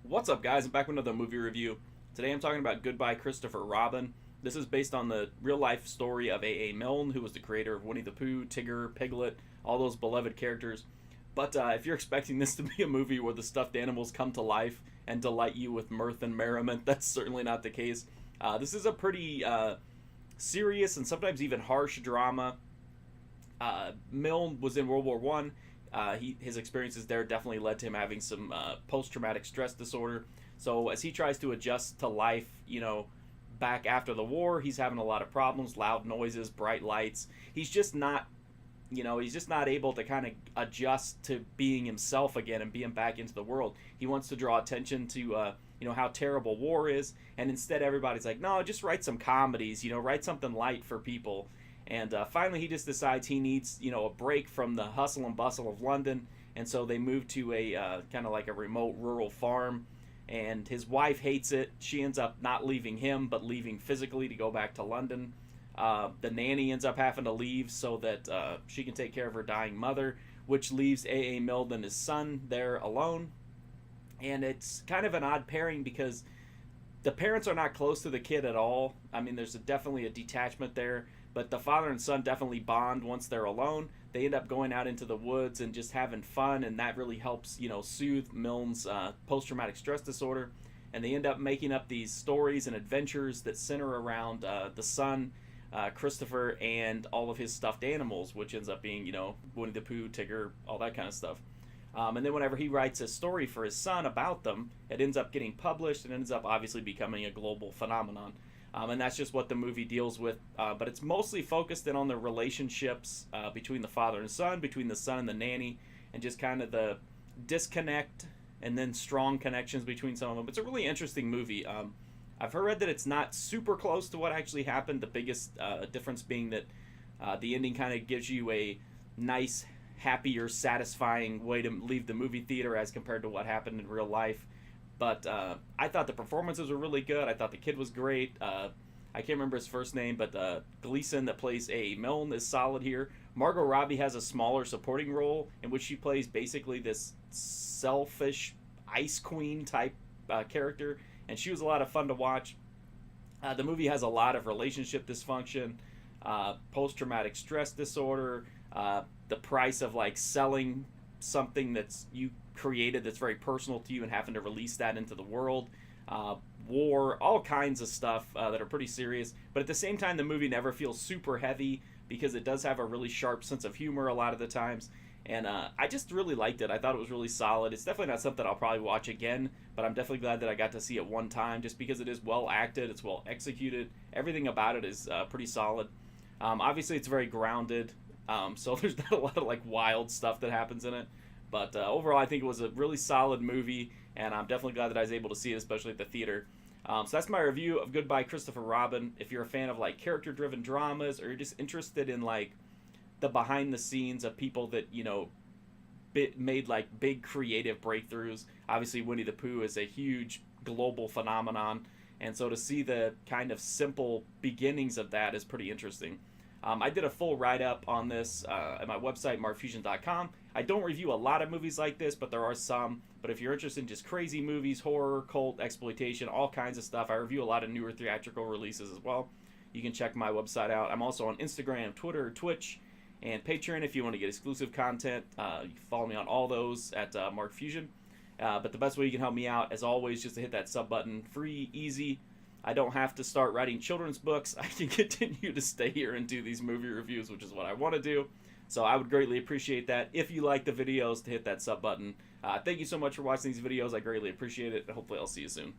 What's up, guys? I'm back with another movie review. Today I'm talking about Goodbye Christopher Robin. This is based on the real life story of A.A. Milne, who was the creator of Winnie the Pooh, Tigger, Piglet, all those beloved characters. But if you're expecting this to be a movie where the stuffed animals come to life and delight you with mirth and merriment, that's certainly not the case. This is a pretty serious and sometimes even harsh drama. Milne was in World War One. His experiences there definitely led to him having some post-traumatic stress disorder. So as he tries to adjust to life, back after the war, he's having a lot of problems, loud noises, bright lights. He's just not able to kind of adjust to being himself again and being back into the world. He wants to draw attention to how terrible war is, and instead everybody's like, no, just write some comedies, write something light for people. And finally, he just decides he needs, a break from the hustle and bustle of London. And so they move to a kind of like a remote rural farm. And his wife hates it. She ends up not leaving him, but leaving physically to go back to London. The nanny ends up having to leave so that she can take care of her dying mother, which leaves A.A. Milne and his son there alone. And it's kind of an odd pairing because the parents are not close to the kid at all. I mean, there's definitely a detachment there, but the father and son definitely bond once they're alone. They end up going out into the woods and just having fun, and that really helps, soothe Milne's post-traumatic stress disorder. And they end up making up these stories and adventures that center around the son, Christopher, and all of his stuffed animals, which ends up being, Winnie the Pooh, Tigger, all that kind of stuff. And then whenever he writes a story for his son about them, it ends up getting published and ends up obviously becoming a global phenomenon. And that's just what the movie deals with. But it's mostly focused in on the relationships between the father and son, between the son and the nanny, and just kind of the disconnect and then strong connections between some of them. It's a really interesting movie. I've read that it's not super close to what actually happened. The biggest difference being that the ending kind of gives you a nice, happier, satisfying way to leave the movie theater as compared to what happened in real life. But I thought the performances were really good. I thought the kid was great. I can't remember his first name, but Gleason that plays A. Milne is solid here. Margot Robbie has a smaller supporting role in which she plays basically this selfish ice queen type character, and she was a lot of fun to watch. The movie has a lot of relationship dysfunction, post-traumatic stress disorder, the price of like selling something that's you created that's very personal to you and having to release that into the world, war, all kinds of stuff that are pretty serious. But at the same time, the movie never feels super heavy because it does have a really sharp sense of humor a lot of the times. And I just really liked it. I thought it was really solid. It's definitely not something I'll probably watch again, but I'm definitely glad that I got to see it one time just because it is well acted, it's well executed. Everything about it is pretty solid. Obviously, it's very grounded, so there's not a lot of like wild stuff that happens in it. But overall, I think it was a really solid movie, and I'm definitely glad that I was able to see it, especially at the theater. So that's my review of Goodbye Christopher Robin. If you're a fan of like character-driven dramas, or you're just interested in like the behind the scenes of people that made like big creative breakthroughs, obviously Winnie the Pooh is a huge global phenomenon, and so to see the kind of simple beginnings of that is pretty interesting. I did a full write-up on this at my website, markfusion.com. I don't review a lot of movies like this, but there are some. But if you're interested in just crazy movies, horror, cult, exploitation, all kinds of stuff, I review a lot of newer theatrical releases as well. You can check my website out. I'm also on Instagram, Twitter, Twitch, and Patreon if you want to get exclusive content. You can follow me on all those at markfusion. But the best way you can help me out, as always, just to hit that sub button. Free, easy. I don't have to start writing children's books. I can continue to stay here and do these movie reviews, which is what I want to do. So I would greatly appreciate that if you like the videos to hit that sub button. Thank you so much for watching these videos. I greatly appreciate it. Hopefully I'll see you soon.